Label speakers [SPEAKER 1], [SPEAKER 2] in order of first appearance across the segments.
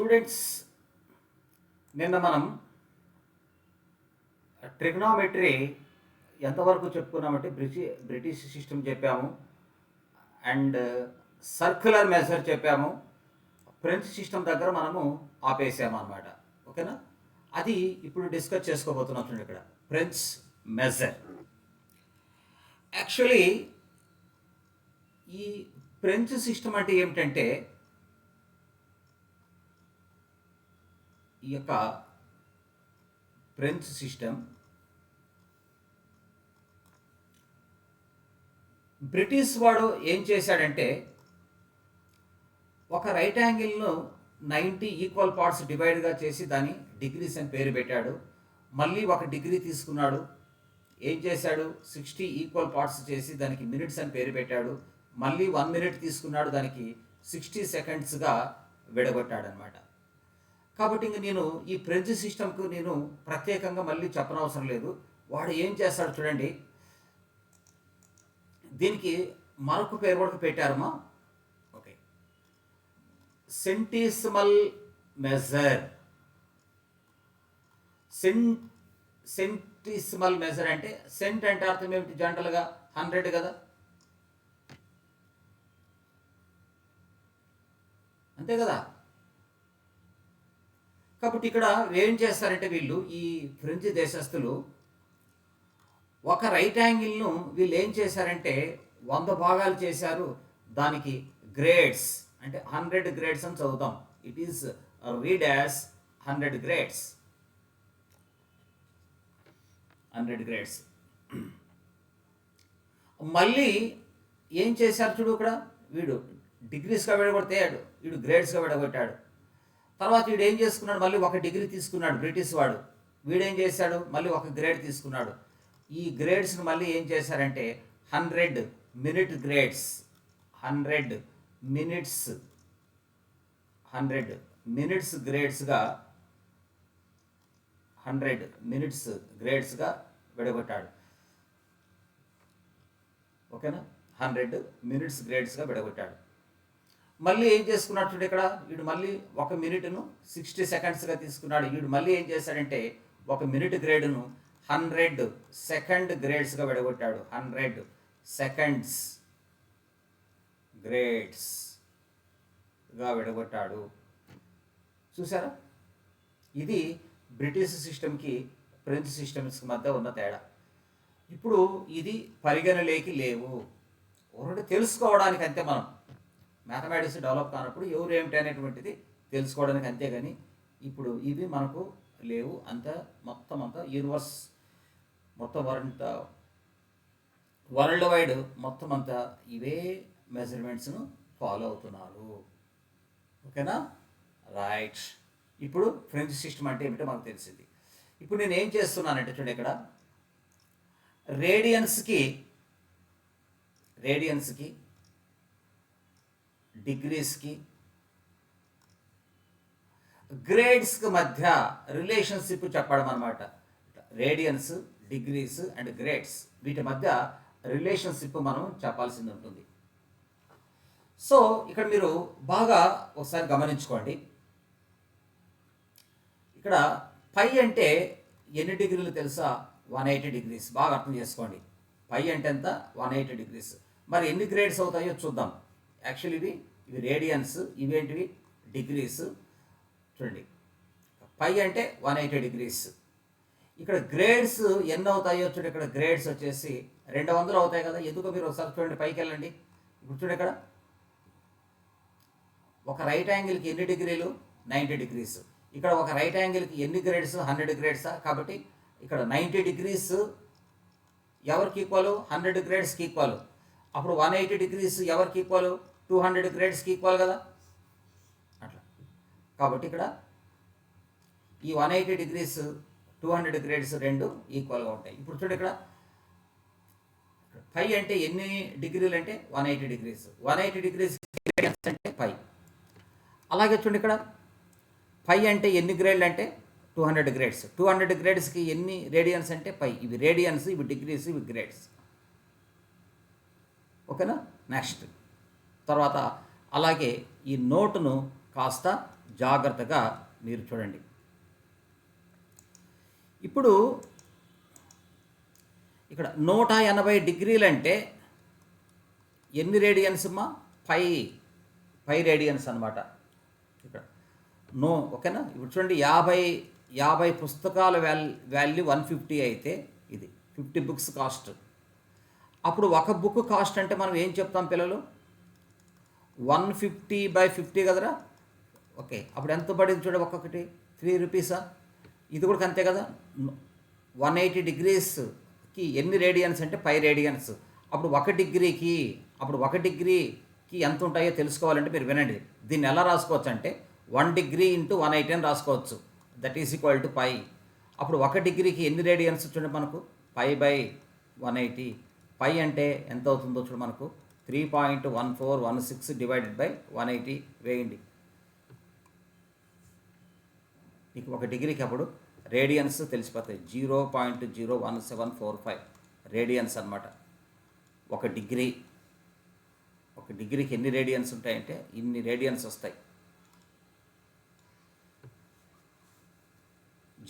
[SPEAKER 1] Students, నిన్న మనం trigonometry ఎంతవరకు చెప్పుకున్నామంటే బ్రిటిష్ సిస్టమ్ చెప్పాము, అండ్ సర్క్యులర్ మెజర్ చెప్పాము. ఫ్రెంచ్ సిస్టమ్ దగ్గర మనము ఆపేసాము అనమాట. ఓకేనా? అది ఇప్పుడు డిస్కస్ చేసుకోబోతున్నాం. చూడండి, ఇక్కడ ఫ్రెంచ్ మెజర్. యాక్చువల్లీ ఈ ఫ్రెంచ్ సిస్టమ్ అంటే ఏమిటంటే, ఈ యొక్క ఫ్రెంచ్ సిస్టమ్ బ్రిటిష్ వాడు ఏం చేశాడంటే, ఒక రైట్ యాంగిల్ను 90 ఈక్వల్ పార్ట్స్ డివైడ్గా చేసి దాని డిగ్రీస్ అని పేరు పెట్టాడు. మళ్ళీ ఒక డిగ్రీ తీసుకున్నాడు, ఏం చేశాడు, 60 ఈక్వల్ పార్ట్స్ చేసి దానికి మినిట్స్ అని పేరు పెట్టాడు. మళ్ళీ 1 మినిట్ తీసుకున్నాడు, దానికి 60 సెకండ్స్గా విడగొట్టాడు అనమాట. కాబట్టి ఇంక నేను ఈ ఫ్రెంచ్ సిస్టమ్కు నేను ప్రత్యేకంగా మళ్ళీ చెప్పనవసరం లేదు. వాడు ఏం చేస్తాడు చూడండి, దీనికి మరొక పేరు కూడా పెట్టారమ్మా. Okay, centesimal measure. Centesimal measure అంటే, సెంట్ అంటే అర్థం ఏమిటి? జనరల్గా 100 కదా, అంతే కదా. కాబట్టి ఇక్కడ ఏం చేస్తారంటే, వీళ్ళు ఈ ఫ్రెంచ్ దేశస్తులు ఒక రైట్ యాంగిల్ను వీళ్ళు ఏం చేశారంటే 100 భాగాలు చేశారు. దానికి గ్రేడ్స్ అంటే 100 గ్రేడ్స్ అని చదువుతాం. It is read as 100 grades. 100 grades. మళ్ళీ ఏం చేశారు చూడు, ఇక్కడ వీడు డిగ్రీస్గా విడగొట్టాడు, వీడు గ్రేడ్స్గా విడగొట్టాడు. తర్వాత వీడు ఏం చేసుకున్నాడు, మళ్ళీ ఒక డిగ్రీ తీసుకున్నాడు బ్రిటిష్ వాడు. వీడేం చేశాడు, మళ్ళీ ఒక గ్రేడ్ తీసుకున్నాడు. ఈ గ్రేడ్స్ని మళ్ళీ ఏం చేశారంటే 100 మినిట్ గ్రేడ్స్, 100 మినిట్స్, 100 మినిట్స్ గ్రేడ్స్గా, 100 మినిట్స్ గ్రేడ్స్గా విడగొట్టాడు. ఓకేనా? 100 మినిట్స్ గ్రేడ్స్గా విడగొట్టాడు. మళ్ళీ ఏం చేసుకున్నాడు చూడు, ఇక్కడ వీడు మళ్ళీ 1 మినిట్ను 60 సెకండ్స్గా తీసుకున్నాడు. వీడు మళ్ళీ ఏం చేశాడంటే 1 మినిట్ గ్రేడ్ను 100 సెకండ్ గ్రేడ్స్గా విడగొట్టాడు. 100 సెకండ్స్ గ్రేడ్స్గా విడగొట్టాడు. చూసారా? ఇది బ్రిటిష్ సిస్టమ్కి ఫ్రెంచ్ సిస్టమ్స్కి మధ్య ఉన్న తేడా. ఇప్పుడు ఇది పరిగణలోకి లేవు, ఒకటి తెలుసుకోవడానికి అంతే. మనం మ్యాథమెటిక్స్ డెవలప్ కానప్పుడు ఎవరు ఏమిటి అనేటువంటిది తెలుసుకోవడానికి అంతే. కానీ ఇప్పుడు ఇవి మనకు లేవు. అంతా మొత్తం అంతా యూనివర్స్ మొత్తం వరల్డ్ వైడ్ మొత్తం అంతా ఇవే మెజర్మెంట్స్ను ఫాలో అవుతున్నారు. ఓకేనా? రైట్. ఇప్పుడు ఫ్రెంచ్ సిస్టమ్ అంటే ఏమిటో మనకు తెలిసింది. ఇప్పుడు నేను ఏం చేస్తున్నానంటే చూడండి, ఇక్కడ రేడియన్స్కి డిగ్రీస్కి గ్రేడ్స్కి మధ్య రిలేషన్షిప్ చెప్పడం అనమాట. రేడియన్స్, డిగ్రీస్ అండ్ గ్రేడ్స్, వీటి మధ్య రిలేషన్షిప్ మనం చెప్పాల్సింది ఉంటుంది. సో ఇక్కడ మీరు బాగా ఒకసారి గమనించుకోండి. ఇక్కడ పై అంటే ఎన్ని డిగ్రీలు తెలుసా? 180 డిగ్రీస్. బాగా అర్థం చేసుకోండి. పై అంటే ఎంత? 180 డిగ్రీస్. మరి ఎన్ని గ్రేడ్స్ అవుతాయో చూద్దాం. యాక్చువల్లీ ఇవి రేడియన్స్, ఇవేంటివి? డిగ్రీస్. చూడండి, పై అంటే 180 డిగ్రీస్. ఇక్కడ గ్రేడ్స్ ఎన్ని అవుతాయో చూడండి. ఇక్కడ గ్రేడ్స్ వచ్చేసి 200 అవుతాయి కదా. ఎందుకో మీరు ఒకసారి చూడండి, పైకి వెళ్ళండి. ఇప్పుడు చూడండి, ఇక్కడ ఒక రైట్ యాంగిల్కి ఎన్ని డిగ్రీలు? 90 డిగ్రీస్. ఇక్కడ ఒక రైట్ యాంగిల్కి ఎన్ని గ్రేడ్స్? 100 గ్రేడ్సా? కాబట్టి ఇక్కడ 90 డిగ్రీస్ ఎవరికి ఈక్వల్? 100 గ్రేడ్స్కి ఈక్వల్. అప్పుడు 180 డిగ్రీస్ ఎవరికి ఈక్వల్? 200 గ్రేడ్స్కి ఈక్వల్ కదా. అట్లా. కాబట్టి ఇక్కడ ఈ 180 డిగ్రీస్ 200 గ్రేడ్స్ రెండు ఈక్వల్గా ఉంటాయి. ఇప్పుడు చూడండి, ఇక్కడ పై అంటే ఎన్ని డిగ్రీలు అంటే 180 డిగ్రీస్. 180 డిగ్రీస్ అంటే పై. అలాగే చూడండి, ఇక్కడ పై అంటే ఎన్ని గ్రేడ్లు అంటే 200 గ్రేడ్స్. 200 గ్రేడ్స్కి ఎన్ని రేడియన్స్ అంటే పై. ఇవి రేడియన్స్, ఇవి డిగ్రీస్, ఇవి గ్రేడ్స్. ఓకేనా? నెక్స్ట్ తర్వాత అలాగే ఈ నోటును కాస్త జాగ్రత్తగా మీరు చూడండి. ఇప్పుడు ఇక్కడ 180 డిగ్రీలు అంటే ఎన్ని రేడియన్స్ అమ్మా? పై రేడియన్స్ అనమాట ఇక్కడ. ఓకేనా? ఇప్పుడు చూడండి, 50 పుస్తకాల వాల్యూ 150 అయితే ఇది 50 బుక్స్ కాస్ట్. అప్పుడు ఒక బుక్ కాస్ట్ అంటే మనం ఏం చెప్తాం పిల్లలు? 150/50 కదరా. ఓకే, అప్పుడు ఎంత పడింది చూడ, ఒక్కొక్కటి 3 రూపీసా? ఇది కూడా అంతే కదా. 180 డిగ్రీస్కి ఎన్ని రేడియన్స్ అంటే పై రేడియన్స్. అప్పుడు ఒక డిగ్రీకి ఎంత ఉంటాయో తెలుసుకోవాలంటే మీరు వినండి. దీన్ని ఎలా రాసుకోవచ్చు అంటే 1 డిగ్రీ × 180 అని రాసుకోవచ్చు. That is equal to pi. అప్పుడు ఒక డిగ్రీకి ఎన్ని రేడియన్స్ చూడండి మనకు? π/180. పై అంటే ఎంత అవుతుందో చూడు మనకు, 3.1416 /180 వేయండి. మీకు ఒక డిగ్రీకి అప్పుడు రేడియన్స్ తెలిసిపోతాయి. 0.01745 రేడియన్స్ అనమాట ఒక డిగ్రీకి ఎన్ని రేడియన్స్ ఉంటాయంటే ఇన్ని రేడియన్స్ వస్తాయి.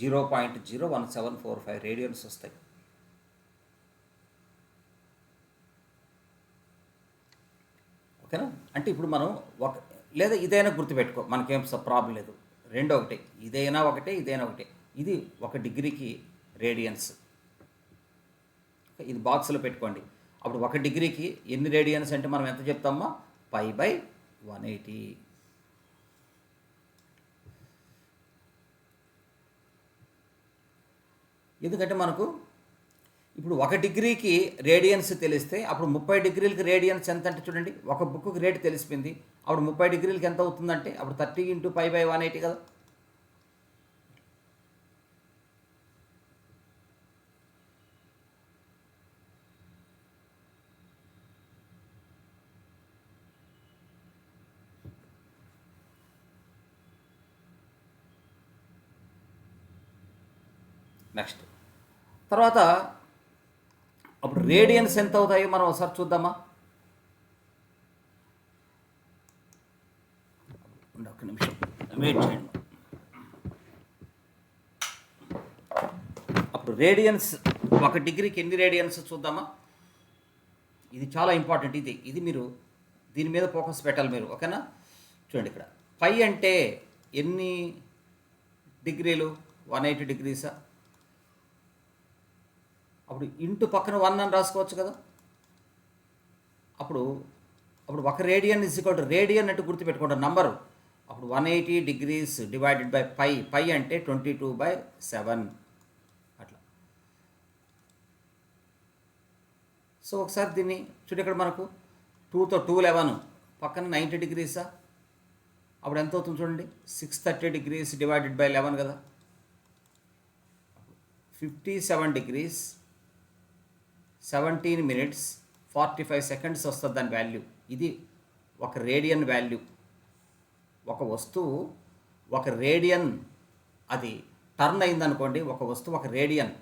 [SPEAKER 1] 0.01745 రేడియన్స్ వస్తాయి. ఓకేనా? అంటే ఇప్పుడు మనం లేదా ఇదైనా గుర్తుపెట్టుకో, మనకేం ప్రాబ్లం లేదు. రెండో ఒకటే, ఇదైనా ఒకటే. ఇది ఒక డిగ్రీకి రేడియన్స్. ఇది బాక్స్లో పెట్టుకోండి. అప్పుడు ఒక డిగ్రీకి ఎన్ని రేడియన్స్ అంటే మనం ఎంత చెప్తామా? π/180. ఎందుకంటే మనకు ఇప్పుడు ఒక డిగ్రీకి రేడియన్స్ తెలిస్తే అప్పుడు 30 డిగ్రీలకి రేడియన్స్ ఎంత అంటే చూడండి, ఒక బుక్కి రేట్ తెలిసిపోయింది. అప్పుడు 30 డిగ్రీలకి ఎంత అవుతుందంటే అప్పుడు 30 × π/180 కదా. నెక్స్ట్ తర్వాత అప్పుడు రేడియన్స్ ఎంత అవుతాయో మనం ఒకసారి చూద్దామా? ఒక్క నిమిషం వెయిట్ చేయండి. అప్పుడు రేడియన్స్ ఒక డిగ్రీకి ఎన్ని రేడియన్స్ చూద్దామా? ఇది చాలా ఇంపార్టెంట్. ఇది మీరు దీని మీద ఫోకస్ పెట్టాలి మీరు. ఓకేనా? చూడండి, ఇక్కడ పై అంటే ఎన్ని డిగ్రీలు? 180 డిగ్రీసా? అప్పుడు ఇంటూ పక్కన 1 అని రాసుకోవచ్చు కదా. అప్పుడు ఒక radian is equal to, radian అంటే గుర్తుపెట్టుకుంటారు నంబరు. అప్పుడు 180 డిగ్రీస్ డివైడెడ్ బై పై అంటే 22/7 అట్లా. సో ఒకసారి దీన్ని చూడు, ఇక్కడ మనకు 2తో 211 పక్కన 90 డిగ్రీసా? అప్పుడు ఎంత అవుతుంది చూడండి, 630 డిగ్రీస్ డివైడెడ్ బై 11 కదా. 57 డిగ్రీస్ 17 minutes 45 seconds వస్తుంది దాని వాల్యూ. ఇది ఒక రేడియన్ వాల్యూ. ఒక వస్తువు ఒక రేడియన్ అది టర్న్ అయిందనుకోండి, ఒక వస్తువు ఒక రేడియన్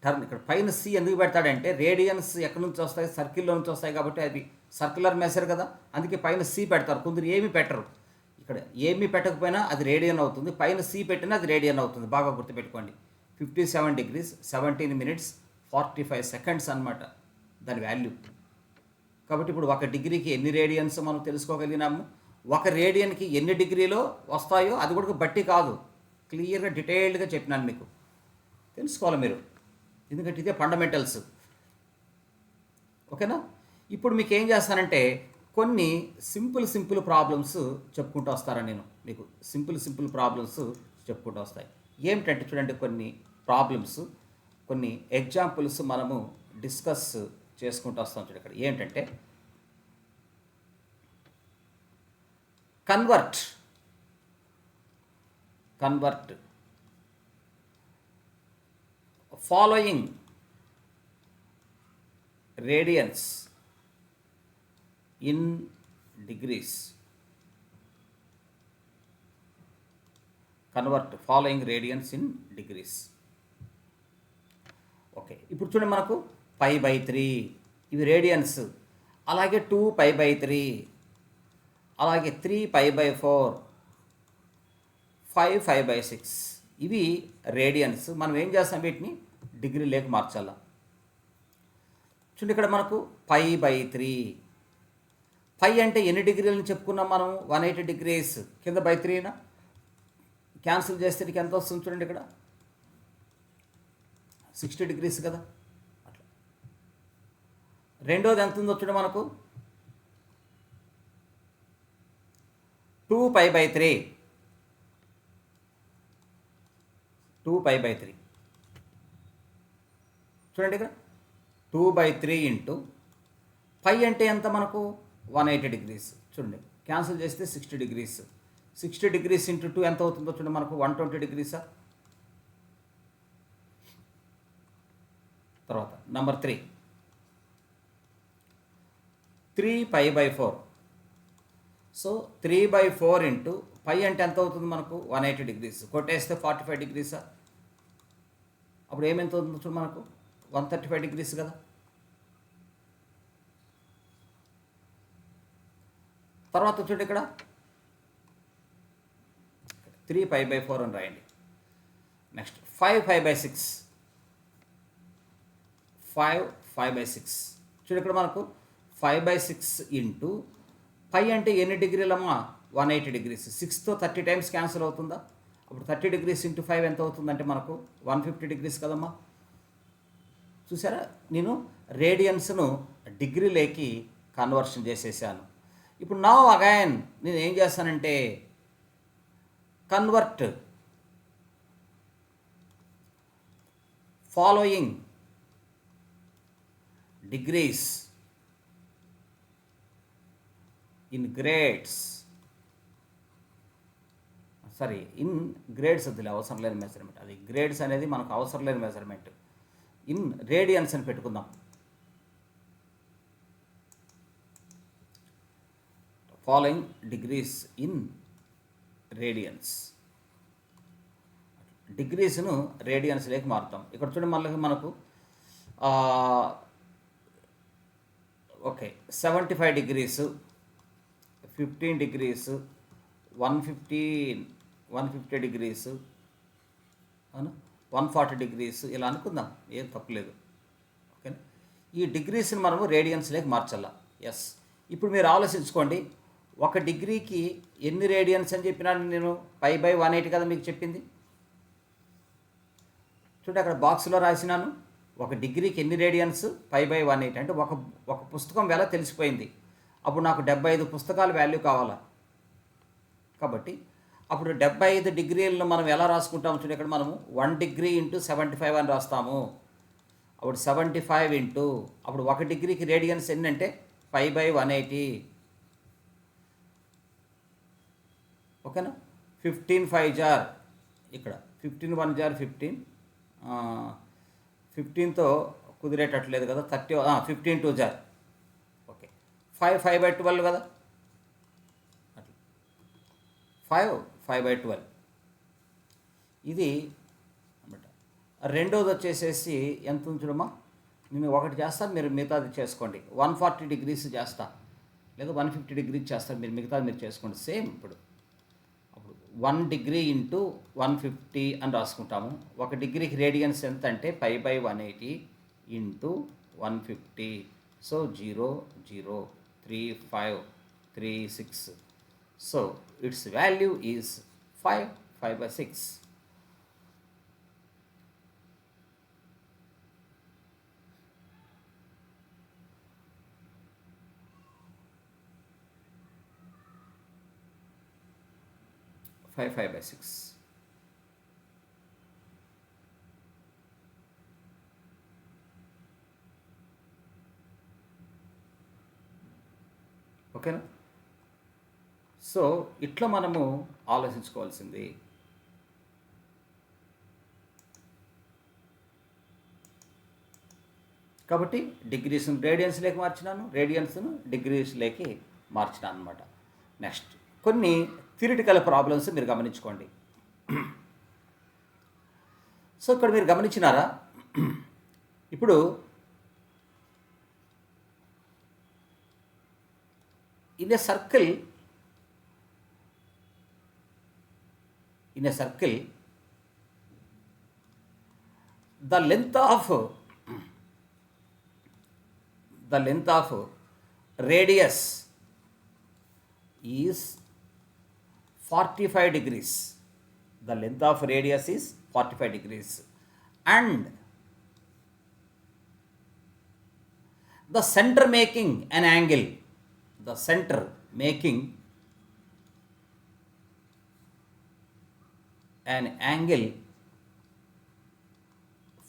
[SPEAKER 1] టర్న్. ఇక్కడ పైన సి ఎందుకు పెడతాడంటే రేడియన్స్ ఎక్కడి నుంచి వస్తాయి? సర్కిల్లో నుంచి వస్తాయి కాబట్టి అది సర్క్యులర్ మెజర్ కదా, అందుకే పైన సి పెడతారు. కొందరు ఏమీ పెట్టరు. ఇక్కడ ఏమీ పెట్టకపోయినా అది రేడియన్ అవుతుంది, పైన సి పెట్టినా అది రేడియన్ అవుతుంది. బాగా గుర్తుపెట్టుకోండి. 57 డిగ్రీస్ 17 minutes 45 seconds అనమాట దాని వాల్యూ. కాబట్టి ఇప్పుడు ఒక డిగ్రీకి ఎన్ని రేడియన్స్ మనం తెలుసుకోగలిగినాము. ఒక రేడియన్కి ఎన్ని డిగ్రీలో వస్తాయో అది కూడా బట్టి కాదు, క్లియర్గా డీటెయిల్డ్గా చెప్పినాను మీకు. తెలుసుకోవాలి మీరు, ఎందుకంటే ఇదే ఫండమెంటల్స్. ఓకేనా? ఇప్పుడు మీకు ఏం చేస్తానంటే కొన్ని సింపుల్ ప్రాబ్లమ్స్ చెప్పుకుంటూ వస్తారా నేను మీకు. సింపుల్ ప్రాబ్లమ్స్ చెప్పుకుంటూ వస్తాయి. ఏమిటంటే చూడండి, కొన్ని ప్రాబ్లమ్స్, కొన్ని ఎగ్జాంపుల్స్ మనము డిస్కస్ చేసుకుంటూ వస్తాం. చూడండి ఇక్కడ ఏంటంటే, convert following radians in degrees. Convert following radians in degrees. Okay, ఇప్పుడు చూడండి మనకు π/3 ఇవి రేడియన్స్, అలాగే 2π/3, అలాగే 3π/4, 5/6 ఇవి రేడియన్స్. మనం ఏం చేస్తాం, వీటిని డిగ్రీలోకి మార్చాలా. చూడండి ఇక్కడ మనకు π/3. పై అంటే ఎన్ని డిగ్రీలను చెప్పుకున్నాం మనం, 180 degrees. కింద /3 క్యాన్సిల్ చేస్తే నీకు ఎంత వస్తుంది చూడండి, ఇక్కడ 60 degrees కదా. అట్లా రెండోది ఎంత ఉందో చూడండి మనకు 2π/3. 2π/3 చూడండి ఇక్కడ 2/3 ఇంటూ పై అంటే ఎంత మనకు 180 degrees. చూడండి క్యాన్సిల్ చేస్తే 60 degrees. 60 degrees ఇంటూ 2 ఎంత అవుతుందో చూడండి మనకు 120 degrees. తర్వాత నెంబర్ 3 3π/4. సో 3/4 ఇంటూ పై అంటే ఎంత అవుతుంది మనకు 180 degrees. కొట్టేస్తే 45 degrees. అప్పుడు ఏమెంత అవుతుందో చూడు మనకు 135 degrees కదా. తర్వాత చూడండి ఇక్కడ 3π/4 అని రాయండి. నెక్స్ట్ 5π/6. 5π/6 చూడు ఇక్కడ మనకు 5/6 ఇంటూ పై అంటే ఎన్ని డిగ్రీలమ్మా 180 degrees. 6తో 30 times క్యాన్సిల్ అవుతుందా. అప్పుడు 30 degrees ఇంటూ 5 ఎంత అవుతుందంటే మనకు 150 degrees కదమ్మా. చూసారా, నేను రేడియన్స్ను డిగ్రీలోకి కన్వర్షన్ చేసేసాను. ఇప్పుడు నా అగైన్ నేను ఏం చేస్తానంటే convert following degrees in grades. Sorry, in grades వద్దులే, అవసరం లేని మెజర్మెంట్. అది గ్రేడ్స్ అనేది మనకు అవసరం లేని మెజర్మెంట్. ఇన్ రేడియన్స్ అని పెట్టుకుందాం. Following degrees in radians. డిగ్రీస్ను రేడియన్స్లోకి మారుతాం. ఇక్కడ చూడండి మళ్ళీ మనకు okay 75 degrees, 15 degrees, 150 degrees, 140 degrees ఇలా అనుకుందాం, ఏం తప్పులేదు. ఓకే, ఈ డిగ్రీస్ని మనము రేడియన్స్లోకి మార్చాలా. ఎస్, ఇప్పుడు మీరు ఆలోచించుకోండి, 1 డిగ్రీకి ఎన్ని రేడియన్స్ అని చెప్పినాను నేను, π/180 కదా మీకు చెప్పింది. చూడండి అక్కడ బాక్స్లో రాసినాను 1 డిగ్రీకి ఎన్ని రేడియన్స్, π/180. అంటే ఒక పుస్తకం వెల తెలిసిపోయింది. అప్పుడు నాకు 75 పుస్తకాల వాల్యూ కావాలా. కాబట్టి అప్పుడు 75 డిగ్రీలను మనం ఎలా రాసుకుంటాము చూడండి, ఇక్కడ మనము 1 degree ఇంటూ 75 అని రాస్తాము. అప్పుడు 75 ఇంటూ అప్పుడు 1 డిగ్రీకి రేడియన్స్ ఎన్ని అంటే π/180. ఓకేనా. 15 5 ఇక్కడ 15 1 15, 15తో కుదిరేటట్లేదు కదా, 30 15 2 ఓకే 5/12 కదా. అట్లా 5/12 ఇది అనమాట. రెండోది వచ్చేసేసి ఎంత ఉంచడమా, నేను ఒకటి చేస్తాను, మీరు మిగతాది చేసుకోండి. 140 degrees చేస్తా, లేదా 150 degrees చేస్తాను, మీరు మిగతాది మీరు చేసుకోండి. సేమ్ ఇప్పుడు 1 degree ఇంటూ 150 అని రాసుకుంటాము. 1 డిగ్రీకి రేడియన్స్ ఎంత అంటే π/180 into 150. So 0 0 3 5 3 6. So it's value is 5/6. Five 5/6. ఓకేనా. సో ఇట్లా మనము ఆలోచించుకోవాల్సింది. కాబట్టి డిగ్రీస్ను రేడియన్స్లోకి మార్చినాను, రేడియన్స్ను డిగ్రీస్లోకి మార్చినాను అనమాట. నెక్స్ట్ కొన్ని థియరిటికల్ ప్రాబ్లమ్స్ మీరు గమనించుకోండి. సో ఇక్కడ మీరు గమనించినారా, ఇప్పుడు in a circle in a circle, the length of radius is 45 degrees. The length of radius is 45 degrees, and the center making an angle, the center making an angle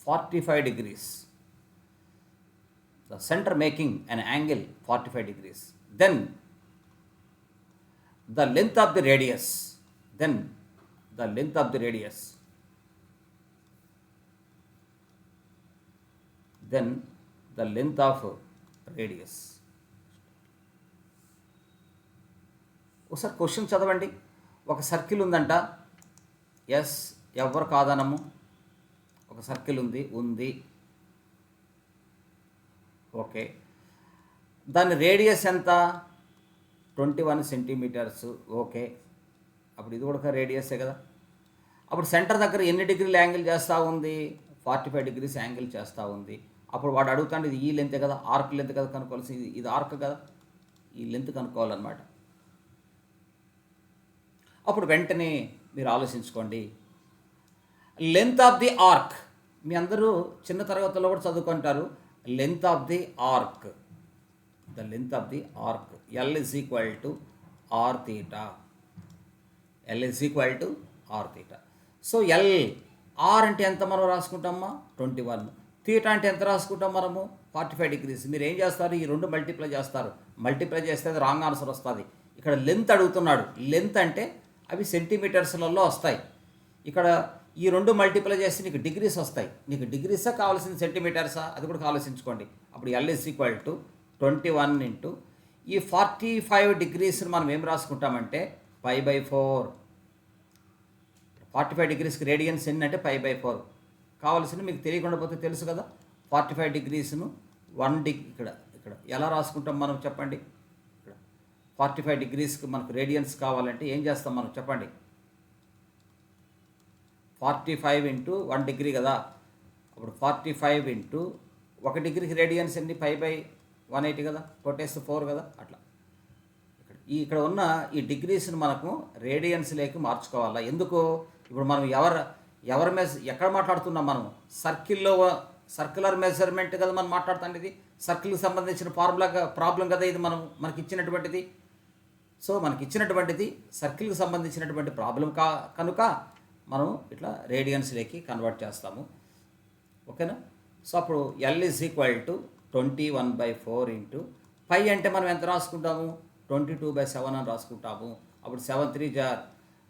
[SPEAKER 1] 45 degrees, the center making an angle 45 degrees, then the length of the radius, then the length of the radius, then the length of radius. ఒకసారి question చదవండి. ఒక circle ఉందంట, yes, ఎవరు కాదనము, ఒక circle ఉంది, okay. దాని radius ఎంత? 21 centimetres, okay. అప్పుడు ఇది కూడా రేడియసే కదా. అప్పుడు సెంటర్ దగ్గర ఎన్ని డిగ్రీలు యాంగిల్ చేస్తూ ఉంది? 45 డిగ్రీస్ యాంగిల్ చేస్తూ ఉంది. అప్పుడు వాడు అడుగుతాడు, ఇది ఈ లెంత్ కదా, ఆర్క్ లెంత్ కదా కనుక్కోవాల్సింది, ఇది ఆర్క్ కదా, ఈ లెంత్ కనుక్కోవాలన్నమాట. అప్పుడు వెంటనే మీరు ఆలోచించుకోండి, లెంత్ ఆఫ్ ది ఆర్క్, మీ అందరూ చిన్న తరగతుల్లో కూడా చదువుకుంటారు, length of the arc, the length of the arc, L is equal to R theta, L is equal to R theta. So L, R అంటే ఎంత మనం రాసుకుంటామా? 21. థీటా అంటే ఎంత రాసుకుంటాం మనము? 45 డిగ్రీస్. మీరు ఏం చేస్తారు? ఈ రెండు మల్టిప్లై చేస్తారు. మల్టిప్లై చేస్తే అది రాంగ్ ఆన్సర్ వస్తుంది. ఇక్కడ లెంత్ అడుగుతున్నాడు. లెంత్ అంటే అవి సెంటీమీటర్స్లలో వస్తాయి. ఇక్కడ ఈ రెండు మల్టిప్లై చేస్తే నీకు డిగ్రీస్ వస్తాయి. నీకు డిగ్రీసా కావాల్సింది సెంటీమీటర్సా? అది కూడా ఆలోచించుకోండి. అప్పుడు L is equal to 21 into ఈ 45 డిగ్రీస్ని మనం ఏం రాసుకుంటామంటే π/4. 45 డిగ్రీస్కి రేడియన్స్ ఎన్ని అంటే π/4. కావాల్సింది మీకు తెలియకుండా పోతే తెలుసు కదా. 45 డిగ్రీస్ను 1 డిగ్రీ ఇక్కడ ఎలా రాసుకుంటాం మనం చెప్పండి. ఇక్కడ 45 డిగ్రీస్కి మనకు రేడియన్స్ కావాలంటే ఏం చేస్తాం మనం చెప్పండి. 45 ఇంటూ 1 డిగ్రీ కదా. అప్పుడు 45 ఇంటూ 1 డిగ్రీకి రేడియన్స్ ఎన్ని? π/180 కదా, కొట్టేస్తే 4 కదా. అట్లా ఇక్కడ ఉన్న ఈ డిగ్రీస్ని మనకు రేడియన్స్ లేక మార్చుకోవాలా. ఎందుకు? ఇప్పుడు మనం ఎక్కడ మాట్లాడుతున్నాం? మనం సర్క్యులర్ మెజర్మెంట్ కదా మనం మాట్లాడుతాం. ఇది సర్కిల్కి సంబంధించిన ప్రాబ్లం కదా ఇది మనకి ఇచ్చినటువంటిది. సో మనకి ఇచ్చినటువంటిది సర్కిల్కి సంబంధించినటువంటి ప్రాబ్లం కనుక మనం ఇట్లా రేడియన్స్లోకి కన్వర్ట్ చేస్తాము. ఓకేనా. సో అప్పుడు L is equal to 21/4 into pi అంటే మనం ఎంత రాసుకుంటాము? 22/7 అని రాసుకుంటాము. అప్పుడు 7 3 జార్,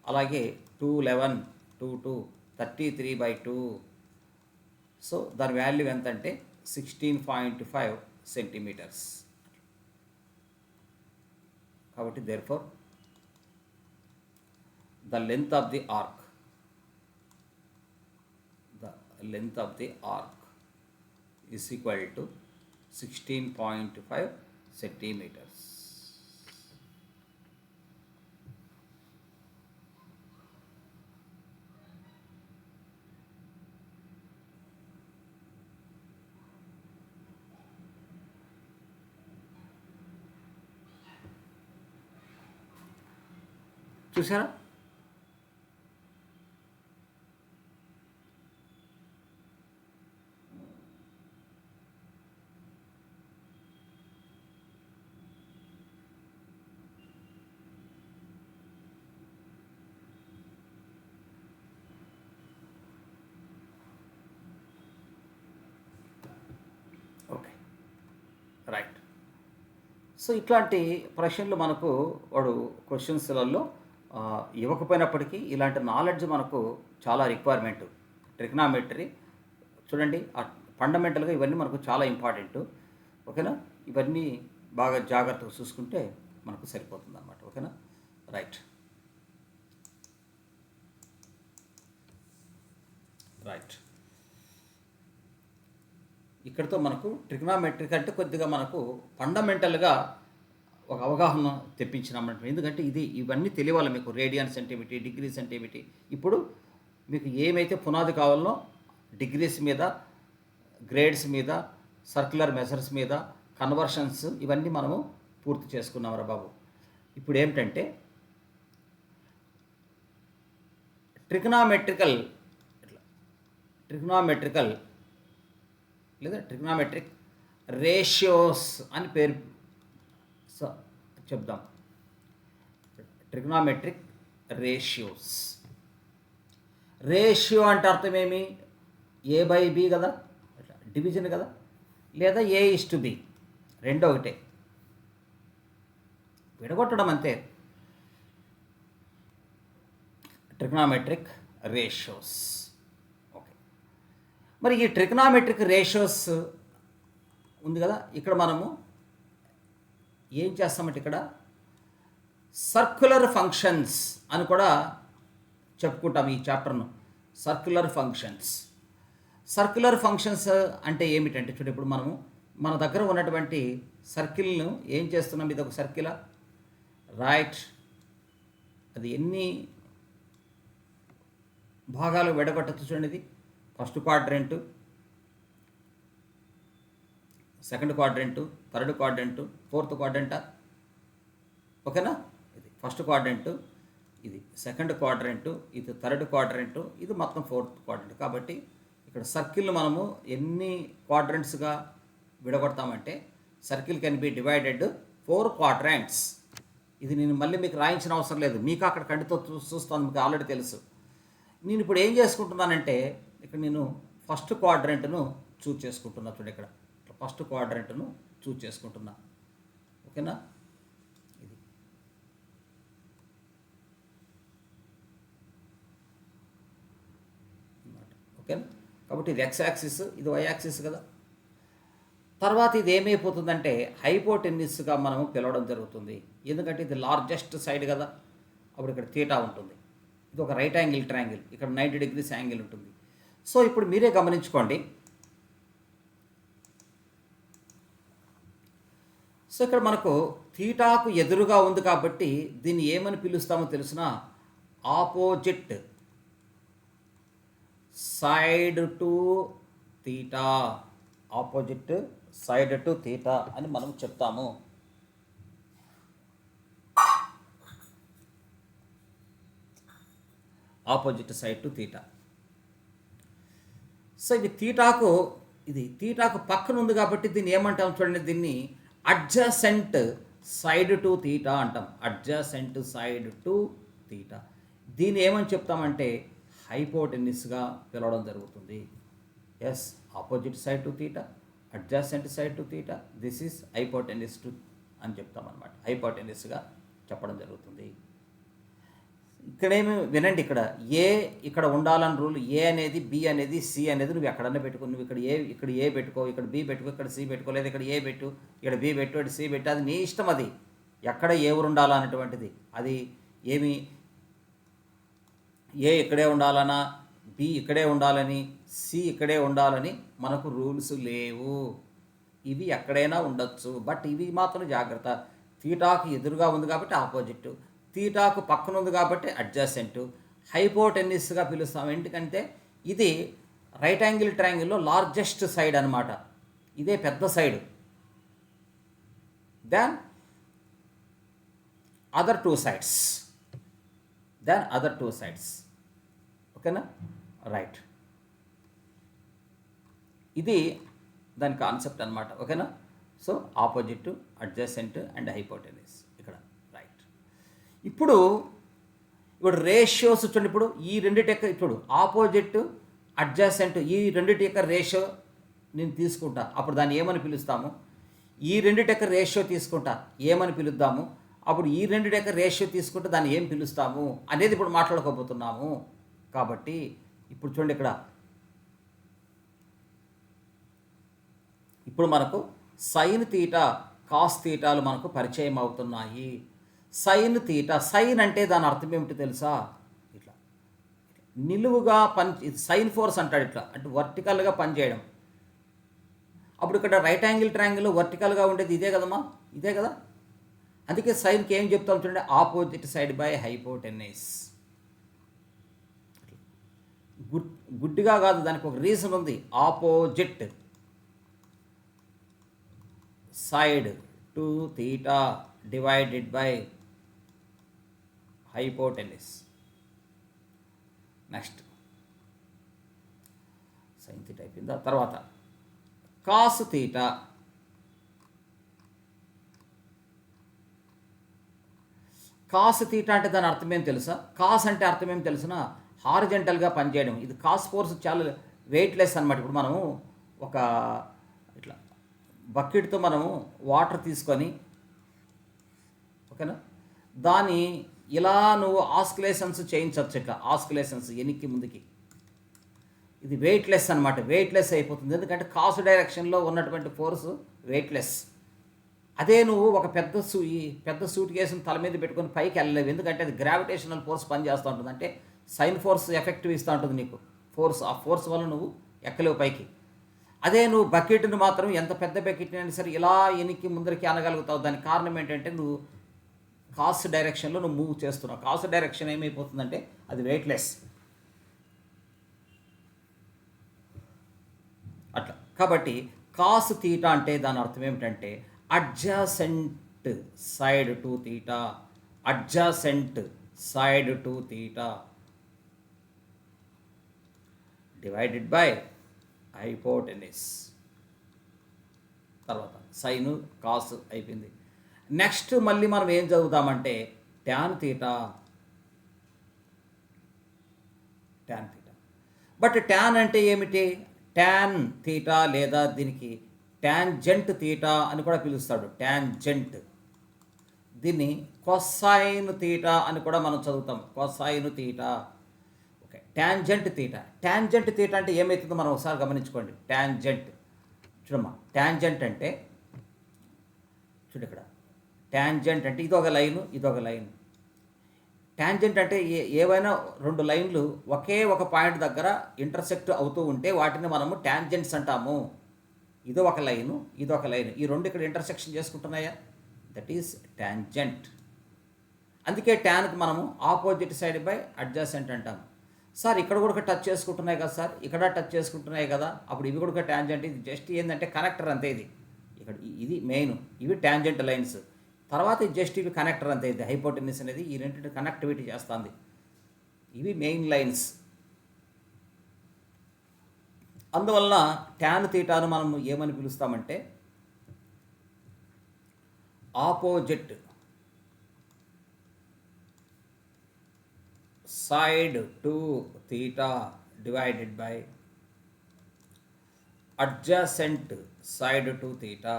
[SPEAKER 1] అలాగే 2 11 2 2 33/2. సో దాని వాల్యూ ఎంత అంటే 16.5 సెంటీమీటర్స్. కాబట్టి therefore the length of the arc is equal to 16.5 centimeters. చూసారా? Okay, right. సో ఇట్లాంటి ప్రశ్నలు మనకు వాడు క్వశ్చన్స్లలో ఇవ్వకపోయినప్పటికీ ఇలాంటి నాలెడ్జ్ మనకు చాలా రిక్వైర్మెంట్. ట్రిగ్నామెట్రీ చూడండి, ఫండమెంటల్గా ఇవన్నీ మనకు చాలా ఇంపార్టెంట్. ఓకేనా. ఇవన్నీ బాగా జాగ్రత్తగా చూసుకుంటే మనకు సరిపోతుంది అన్నమాట. ఓకేనా, రైట్. ఇక్కడితో మనకు ట్రిగ్నామెట్రీ అంటే కొద్దిగా మనకు ఫండమెంటల్గా ఒక అవగాహన తెప్పించినామంటే, ఎందుకంటే ఇవన్నీ తెలియాలి మీకు. రేడియన్స్ అంటే ఏమిటి, డిగ్రీస్ అంటే ఏమిటి. ఇప్పుడు మీకు ఏమైతే పునాది కావాలో డిగ్రీస్ మీద, గ్రేడ్స్ మీద, సర్క్యులర్ మెజర్స్ మీద, కన్వర్షన్స్, ఇవన్నీ మనము పూర్తి చేసుకున్నాం రా బాబు. ఇప్పుడు ఏమిటంటే ట్రిగ్నామెట్రికల్ లేదా ట్రిగ్నామెట్రిక్ రేషియోస్ అని పేరు చెప్దాం. Trigonometric ratios. రేషియో అంటే అర్థమేమి? A/B కదా, డివిజన్ కదా, లేదా A/B, రెండో ఒకటే, విడగొట్టడం అంతే. Trigonometric ratios. ఓకే, మరి ఈ ట్రిగ్నామెట్రిక్ రేషియోస్ ఉంది కదా, ఇక్కడ మనము ఏం చేస్తామంటే ఇక్కడ సర్క్యులర్ ఫంక్షన్స్ అని కూడా చెప్పుకుంటాం ఈ చాప్టర్ను. సర్క్యులర్ ఫంక్షన్స్ అంటే ఏమిటంటే చూడండి, ఇప్పుడు మనము మన దగ్గర ఉన్నటువంటి సర్కిల్ను ఏం చేస్తున్నాం? ఇది ఒక సర్కిలా, రైట్? అది ఎన్ని భాగాలు విడగొట్టచ్చు చూడండి. ఇది ఫస్ట్ క్వాడ్రంటు, సెకండ్ క్వాడ్రంటు, థర్డ్ క్వాడ్రంటు, ఫోర్త్ క్వాడ్రంటా? ఓకేనా? ఇది ఫస్ట్ క్వాడ్రంటు, ఇది సెకండ్ క్వాడ్రంటు, ఇది థర్డ్ క్వాడ్రంటు, ఇది మొత్తం ఫోర్త్ క్వాడ్రంట్. కాబట్టి ఇక్కడ సర్కిల్ మనము ఎన్ని క్వాడ్రంట్స్గా విడగొడతామంటే, circle can be divided 4 quadrants. ఇది నేను మళ్ళీ మీకు రాయించిన అవసరం లేదు, మీకు అక్కడ కంటితో చూస్తాను, మీకు ఆల్రెడీ తెలుసు. నేను ఇప్పుడు ఏం చేసుకుంటున్నానంటే, ఇక్కడ నేను ఫస్ట్ క్వాడ్రంట్ను చూజ్ చేసుకుంటున్నా. చూడండి, ఇక్కడ ఫస్ట్ క్వాడ్రంట్ను చూజ్ చేసుకుంటున్నా. ఓకేనా? ఇది ఓకేనా? కాబట్టి ఇది ఎక్స్ యాక్సిస్, ఇది వై యాక్సిస్ కదా. తర్వాత ఇది ఏమైపోతుందంటే హైపోటెన్నిస్గా మనము పిలవడం జరుగుతుంది. ఎందుకంటే ఇది లార్జెస్ట్ సైడ్ కదా, అప్పుడు ఇక్కడ థీటా ఉంటుంది. ఇది ఒక రైట్ యాంగిల్ ట్రయాంగిల్, ఇక్కడ 90 degrees యాంగిల్ ఉంటుంది. సో ఇప్పుడు మీరే గమనించుకోండి. సో ఇక్కడ మనకు థీటాకు ఎదురుగా ఉంది కాబట్టి దీన్ని ఏమని పిలుస్తామో తెలిసిన? Opposite side to theta. Opposite side to theta అని మనం చెప్తాము. Opposite side to theta. So ఇది థీటాకు పక్కన ఉంది కాబట్టి దీన్ని ఏమంటాం చూడండి, దీన్ని అడ్జసెంట్ సైడ్ టు థీటా అంటాం. Adjacent side to theta. దీన్ని ఏమని చెప్తామంటే హైపోటెన్నిస్గా పిలవడం జరుగుతుంది. Yes, opposite side to theta, adjacent side to theta, this is hypotenuse to అని చెప్తామన్నమాట. హైపోటెన్నిస్గా చెప్పడం జరుగుతుంది. ఇక్కడేమి వినండి, ఇక్కడ ఉండాలని రూల్. ఏ అనేది, బి అనేది, సి అనేది నువ్వు ఎక్కడన్నా పెట్టుకో. నువ్వు ఇక్కడ ఏ పెట్టుకో, ఇక్కడ బి పెట్టుకో, ఇక్కడ సి పెట్టుకో, లేదా ఇక్కడ ఏ పెట్టు, ఇక్కడ బి పెట్టు, ఇక్కడ సి పెట్టు, అది నీ ఇష్టం. అది ఎక్కడ ఏ ఊరు ఉండాలా అనేటువంటిది, అది ఏమి ఏ ఇక్కడే ఉండాలనా, బి ఇక్కడే ఉండాలని, సి ఇక్కడే ఉండాలని మనకు రూల్స్ లేవు. ఇవి ఎక్కడైనా ఉండొచ్చు, బట్ ఇవి మాత్రం జాగ్రత్త. థీటాకు ఎదురుగా ఉంది కాబట్టి ఆపోజిట్, థీటాకు పక్కన ఉంది కాబట్టి అడ్జసెంట్. హైపోటెన్నిస్గా పిలుస్తాం. ఎందుకంటే ఇది రైట్ యాంగిల్ ట్రయాంగిల్లో లార్జెస్ట్ సైడ్ అనమాట. ఇదే పెద్ద side than other two sides. ఓకేనా? రైట్, ఇది దాని కాన్సెప్ట్ అనమాట. ఓకేనా? సో ఆపోజిట్, అడ్జసెంట్ అండ్ హైపోటెన్నిస్ ఇక్కడ. రైట్, ఇప్పుడు రేషియోస్ చూడండి. ఇప్పుడు ఈ రెండింటి యొక్క, ఇప్పుడు ఆపోజిట్, అడ్జసెంట్, ఈ రెండింటి యొక్క రేషియో నేను తీసుకుంటా, అప్పుడు దాన్ని ఏమని పిలుస్తాము? ఈ రెండింటి యొక్క రేషియో తీసుకుంటా, ఏమని పిలుద్దాము? అప్పుడు ఈ రెండింటి యొక్క రేషియో తీసుకుంటే దాన్ని ఏం పిలుస్తాము అనేది ఇప్పుడు మాట్లాడుకోబోతున్నాము. కాబట్టి ఇప్పుడు చూడండి, ఇప్పుడు మనకు సైన్ తీటా, కాస్ తీటాలు మనకు పరిచయం అవుతున్నాయి. సైన్ తీటా, సైన్ అంటే దాని అర్థం ఏమిటి తెలుసా? ఇట్లా నిలువుగా సైన్ ఫోర్స్ అంటాడు. ఇట్లా అంటే వర్టికల్గా పనిచేయడం. అప్పుడు ఇక్కడ రైట్ యాంగిల్ ట్రయాంగిల్లో వర్టికల్గా ఉండేది ఇదే కదమ్మా, ఇదే కదా. అందుకే సైన్కి ఏం చెప్తాం చూడండి, ఆపోజిట్ సైడ్ బై హైపోటెన్నైస్. గుడ్డిగా కాదు, దానికి ఒక రీజన్ ఉంది. Opposite side to theta divided by hypotenuse. Next sine theta అయిపోయిందా, తర్వాత కాస్ థీటా. కాస్ థీటా అంటే దాని అర్థం ఏం తెలుసా? కాస్ అంటే అర్థం ఏం తెలుసునా, హారిజెంటల్గా పనిచేయడం. ఇది కాస్ ఫోర్స్ చాలా వెయిట్లెస్ అనమాట. ఇప్పుడు మనము ఒక ఇట్లా బకెట్తో మనము వాటర్ తీసుకొని, ఓకేనా, దాన్ని ఇలా నువ్వు ఆస్కులేషన్స్ చేయించవచ్చు. ఇట్లా ఆస్కులేషన్స్ వెనక్కి ముందుకి. ఇది వెయిట్లెస్ అనమాట, వెయిట్లెస్ అయిపోతుంది. ఎందుకంటే కాస్ డైరెక్షన్లో ఉన్నటువంటి ఫోర్స్ వెయిట్లెస్. అదే నువ్వు ఒక పెద్ద సూట్ కేసుని తల మీద పెట్టుకొని పైకి వెళ్ళలేవు, ఎందుకంటే అది గ్రావిటేషనల్ ఫోర్స్ పనిచేస్తూ ఉంటుంది. అంటే సైన్ ఫోర్స్ ఎఫెక్టివ్ ఇస్తూ ఉంటుంది నీకు ఫోర్స్. ఆ ఫోర్స్ వల్ల నువ్వు ఎక్కలేవు పైకి. అదే నువ్వు బకెట్ని మాత్రం ఎంత పెద్ద బకెట్ అయినా సరే ఇలా వెనక్కి ముందరికి అనగలుగుతావు. దానికి కారణం ఏంటంటే నువ్వు కాస్ డైరెక్షన్లో నువ్వు మూవ్ చేస్తున్నావు. కాస్ డైరెక్షన్ ఏమైపోతుందంటే అది వెయిట్లెస్ అట్లా. కాబట్టి కాస్ థీటా అంటే దాని అర్థం ఏమిటంటే adjacent side to theta, adjacent side to theta divided by hypotenuse. తర్వాత సైను కాస్ అయిపోయింది. నెక్స్ట్ మళ్ళీ మనం ఏం చదువుతామంటే tan theta. Tan theta. But tan అంటే ఏమిటి? ట్యాన్ థీటా లేదా దీనికి ట్యాంజెంట్ థీటా అని కూడా పిలుస్తాడు. ట్యాంజెంట్. దీన్ని కొసైన్ థీటా అని కూడా మనం చదువుతాం. Cosine theta. Okay, tangent theta. Tangent theta అంటే ఏమవుతుందో మనం ఒకసారి గమనించుకోండి. ట్యాంజెంట్ చూడమ్మా, ట్యాంజెంట్ అంటే చూడు ఇక్కడ. ట్యాంజెంట్ అంటే ఇదొక లైను, ఇదొక లైన్. ట్యాంజెంట్ అంటే ఏవైనా రెండు లైన్లు ఒకే ఒక పాయింట్ దగ్గర ఇంటర్సెక్ట్ అవుతూ ఉంటే వాటిని మనము ట్యాంజెంట్స్ అంటాము. ఇది ఒక లైను, ఇది ఒక లైను, ఈ రెండు ఇక్కడ ఇంటర్సెక్షన్ చేసుకుంటున్నాయా, దట్ ఈస్ ట్యాంజెంట్. అందుకే ట్యాన్కి మనము ఆపోజిట్ సైడ్ బై అడ్జాసెంట్ అంటాము. సార్ ఇక్కడ కూడా టచ్ చేసుకుంటున్నాయి కదా సార్, ఇక్కడ టచ్ చేసుకుంటున్నాయి కదా, అప్పుడు ఇవి కూడా ట్యాంజెంట్. ఇది జస్ట్ ఏంటంటే కనెక్టర్ అంతే. ఇది ఇక్కడ ఇది మెయిన్, ఇవి ట్యాంజెంట్ లైన్స్. తర్వాత జస్ట్ ఇవి కనెక్టర్ అంతే. ఇది హైపోటెన్యూస్ అనేది ఈ రెండింటి కనెక్టివిటీ చేస్తుంది. ఇవి మెయిన్ లైన్స్. అందువలన ట్యాన్ థీటాను మనం ఏమని పిలుస్తామంటే opposite side to theta divided by adjacent side to theta.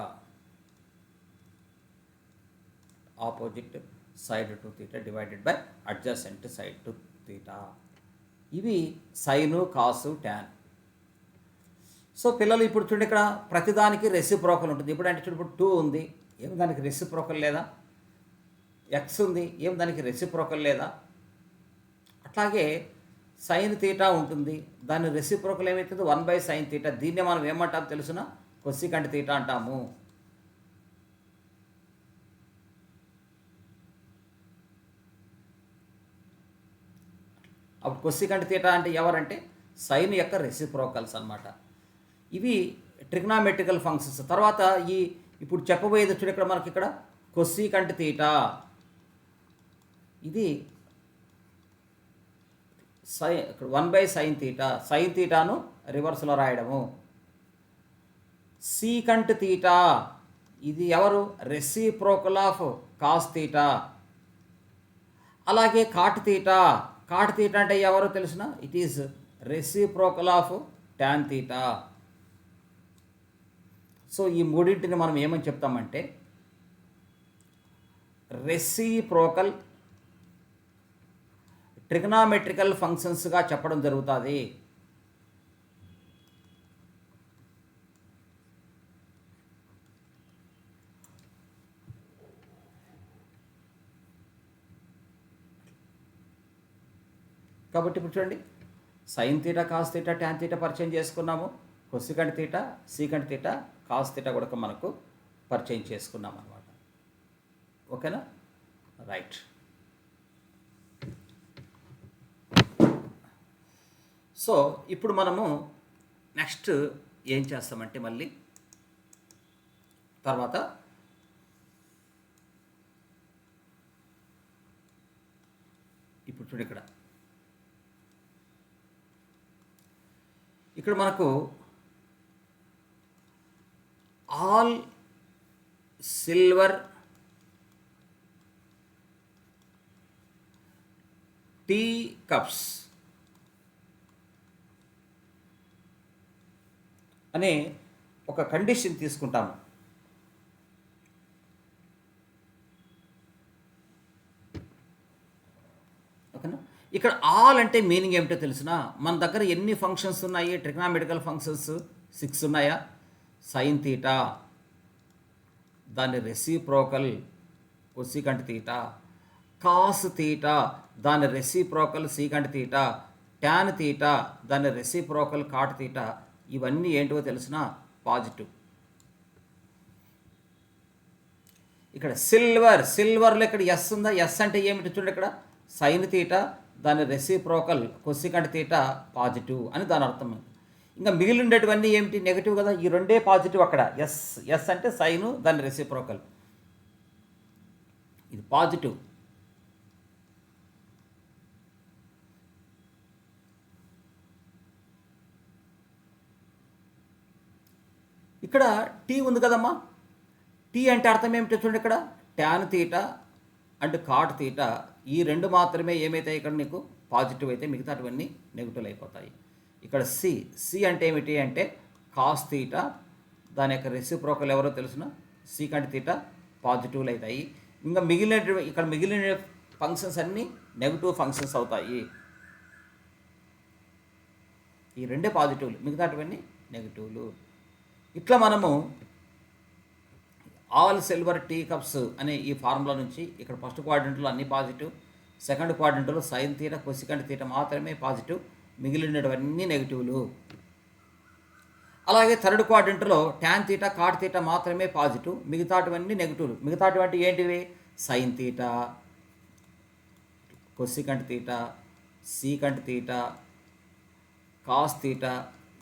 [SPEAKER 1] Opposite side to theta divided by adjacent side to theta. ఇవి సైను, కాసు, ట్యాన్. సో పిల్లలు ఇప్పుడు చూడండి, ఇక్కడ ప్రతిదానికి రెసిప్రోకల్ ఉంటుంది. ఇప్పుడు అంటే చూడు, ఇప్పుడు 2 ఉంది, ఏమి దానికి రెసిప్రోకల్ లేదా? ఎక్స్ ఉంది, ఏమి దానికి రెసిప్రోకల్ లేదా? అట్లాగే సైన్ థీటా ఉంటుంది, దాని రెసిప్రోకల్ ఏమవుతుంది? 1/sin theta. దీన్నే మనం ఏమంటాం తెలుసునా? కొసికంట్ థీటా అంటాము. అప్పుడు కొసికంట్ థీటా అంటే ఎవరంటే సైన్ యొక్క రెసిప్రోకల్స్ అన్నమాట. ఇవి ట్రిగ్నామెట్రికల్ ఫంక్షన్స్. తర్వాత ఇప్పుడు చెప్పబోయేది చూడు, ఇక్కడ మనకి ఇక్కడ కొసికంట్ థీటా. ఇది 1/sin థీటా. సైన్ థీటాను రివర్స్లో రాయడము. సీకంట్ థీటా, ఇది ఎవరు? Reciprocal of cos theta. అలాగే కాట్ థీటా. కాట్ థీటా అంటే ఎవరు తెలుసునా? It is reciprocal of tan theta. So ఈ మూడింటిని మనం ఏమని చెప్తామంటే రెసిప్రోకల్ ట్రిగ్నామెట్రికల్ ఫంక్షన్స్గా చెప్పడం జరుగుతుంది. కాబట్టి ఇప్పుడు చూడండి, sine theta, cos theta, tan theta పరిచయం చేసుకున్నాము. Cosecant theta, secant theta, cos theta కూడా మనకు పరిచయం చేసుకున్నాం అన్నమాట. ఓకేనా, రైట్. సో ఇప్పుడు మనము నెక్స్ట్ ఏం చేస్తామంటే మళ్ళీ తర్వాత ఇప్పుడు చూడు ఇక్కడ మనకు ఆల్ సిల్వర్ టీ కప్స్ అనే ఒక కండిషన్ తీసుకుంటాము. ఓకేనా, ఇక్కడ ఆల్ అంటే మీనింగ్ ఏమిటో తెలిసిన, మన దగ్గర ఎన్ని ఫంక్షన్స్ ఉన్నాయి, ట్రిగ్నామెటికల్ ఫంక్షన్స్ 6 ఉన్నాయా. సైన్ తీటా, దాని రెసిప్రోకల్ కొసికంట్ తీటా, కాస్ తీటా దాని reciprocal secant theta, tan theta దాని రెసిప్రోకల్ కాట్ తీటా, ఇవన్నీ ఏంటో తెలిసిన పాజిటివ్. ఇక్కడ సిల్వర్లో ఇక్కడ ఎస్ ఉందా, ఎస్ అంటే ఏమిటి చూడండి, ఇక్కడ సైన్ తీటా దాని రెసిప్రోకల్ కొసికంట్ తీటా పాజిటివ్ అని దాని అర్థం. ఇంకా మిగిలి ఉండేటివన్నీ ఏమిటి, నెగిటివ్ కదా, ఈ రెండే పాజిటివ్. అక్కడ ఎస్ అంటే సైను దాని రెసిప్రోకల్, ఇది పాజిటివ్. ఇక్కడ టీ ఉంది కదమ్మా, టీ అంటే అర్థం ఏమిటో చూడండి, ఇక్కడ tan theta and cot theta ఈ రెండు మాత్రమే ఏమైతాయి ఇక్కడ నీకు పాజిటివ్ అయితే, మిగతావన్నీ నెగిటివ్ అయిపోతాయి. ఇక్కడ సి అంటే ఏమిటి అంటే కాస్ తీటా దాని యొక్క రెసిప్రోకల్ ఎవరో తెలుసిన సీకంట్ తీటా పాజిటివ్లు అవుతాయి. ఇంకా మిగిలిన ఫంక్షన్స్ అన్నీ నెగిటివ్ ఫంక్షన్స్ అవుతాయి. ఈ రెండే పాజిటివ్లు, మిగతావన్నీ నెగిటివ్లు. ఇట్లా మనము ఆల్ సిల్వర్ టీ కప్స్ అనే ఈ ఫార్ములా నుంచి ఇక్కడ ఫస్ట్ క్వాడ్రంట్లో అన్ని పాజిటివ్, సెకండ్ క్వాడ్రంట్లో సైన్ తీటా కొసికంట్ తీటా మాత్రమే పాజిటివ్, మిగిలినవన్నీ నెగిటివ్లు. అలాగే థర్డ్ క్వాడ్రంట్లో ట్యాన్ తీటా కాట్ తీటా మాత్రమే పాజిటివ్, మిగతావన్నీ నెగిటివ్లు. మిగతాటువంటి ఏంటివి, sine theta cosecant theta secant theta cos theta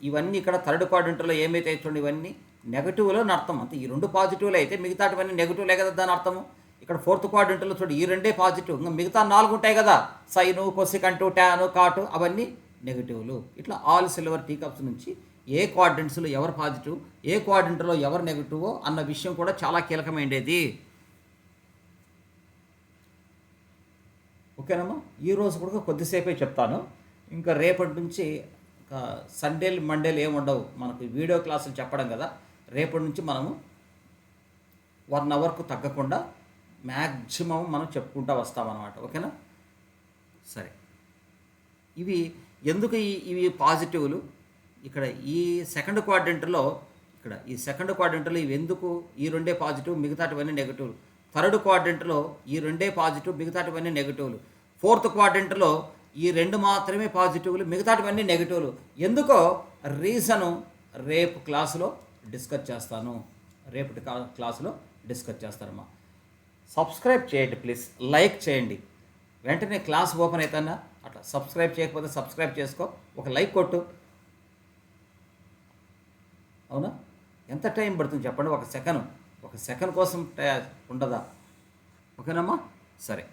[SPEAKER 1] ఇవన్నీ ఇక్కడ థర్డ్ క్వాడ్రంట్లో ఏమైతే చూడండి ఇవన్నీ నెగటివ్లో అర్థం. అంతే, ఈ రెండు పాజిటివ్లు అయితే మిగతావన్నీ నెగిటివ్లే కదా దాని అర్థము. ఇక్కడ ఫోర్త్ క్వాడ్రంట్లో చూడు ఈ రెండే పాజిటివ్, ఇంకా మిగతా 4 ఉంటాయి కదా, సైను కొసికంటు ట్యాను కాటు అవన్నీ నెగిటివ్లు. ఇట్లా ఆల్ సిల్వర్ టీ కప్స్ నుంచి ఏ క్వాడ్రంట్స్లో ఎవరు పాజిటివ్ ఏ క్వాడ్రంట్లో ఎవరు నెగిటివో అన్న విషయం కూడా చాలా కీలకమైనది. ఓకేనమ్మా, ఈరోజు కూడా కొద్దిసేపే చెప్తాను. ఇంకా రేపటి నుంచి సండేలు మండేలు ఏమి ఉండవు మనకు, వీడియో క్లాసులు చెప్పడం కదా. రేపటి నుంచి మనము 1 అవర్కు తగ్గకుండా మ్యాక్సిమం మనం చెప్పుకుంటూ వస్తామన్నమాట. ఓకేనా, సరే. ఇవి ఎందుకు ఇవి పాజిటివ్లు, ఇక్కడ ఈ సెకండ్ క్వాడ్రంట్లో ఇవి ఎందుకు ఈ రెండే పాజిటివ్ మిగతావన్నీ నెగిటివ్లు. థర్డ్ క్వాడ్రంట్లో ఈ రెండే పాజిటివ్ మిగతావన్నీ నెగిటివ్లు. ఫోర్త్ క్వాడ్రంట్లో ఈ రెండు మాత్రమే పాజిటివ్లు మిగతావన్నీ నెగిటివ్లు. ఎందుకో రీజను రేపు క్లాసులో డిస్కస్ చేస్తాను, రేపటి క్లాసులో డిస్కస్ చేస్తానమ్మా. సబ్స్క్రైబ్ చేయండి ప్లీజ్, లైక్ చేయండి. వెంటనే క్లాస్ ఓపెన్ అవుతానా అట్లా సబ్స్క్రైబ్ చేయకపోతే సబ్స్క్రైబ్ చేసుకో, ఒక లైక్ కొట్టు. అవునా, ఎంత టైం పడుతుంది చెప్పండి, ఒక సెకండ్ కోసం ఉండదా. ఓకేనమ్మా, సరే.